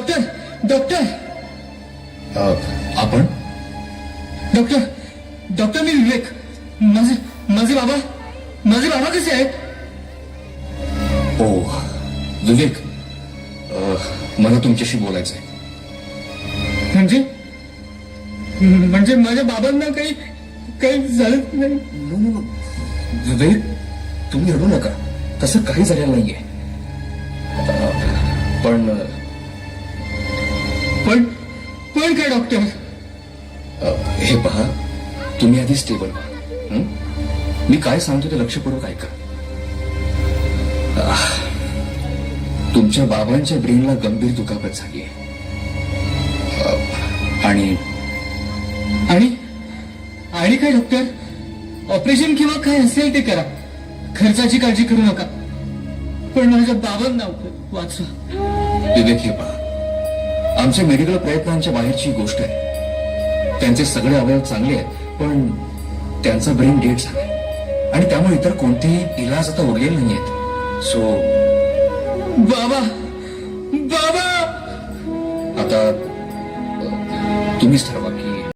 Doctor doctor आपण doctor doctor मी विवेक. माझे माझे बाबा कसे आहेत? ओ विवेक, मला तुमच्याशी बोलायचं आहे. म्हणजे माझ्या बाबांना काही झालं नाही? नो, विवेक, तुम्ही रडू नका. तसं काही झालेलं नाहीये. पण पण काय डॉक्टर? हे पहा, तुम्ही आधी स्टेबल व्हा. मी काय सांगतो ते लक्षपूर्वक ऐका. तुमच्या बाबांच्या ब्रेनला गंभीर दुखापत झाली आहे. आणि आणि काय डॉक्टर? ऑपरेशन किंवा काय असेल ते करा. खर्चाची काळजी करू नका. पण माझ्या बाबांना वाचवा. विवेक, हे पहा, आमच्या मेडिकल प्रयत्नांच्या बाहेरची गोष्ट आहे. त्यांचे सगळे अवयव चांगले आहेत, पण त्यांचा ब्रेन डेड झालाय आणि त्यामुळे इतर कोणतेही इलाज आता उरलेले नाहीयेत. सो बाबा आता तुम्हीच ठरवा की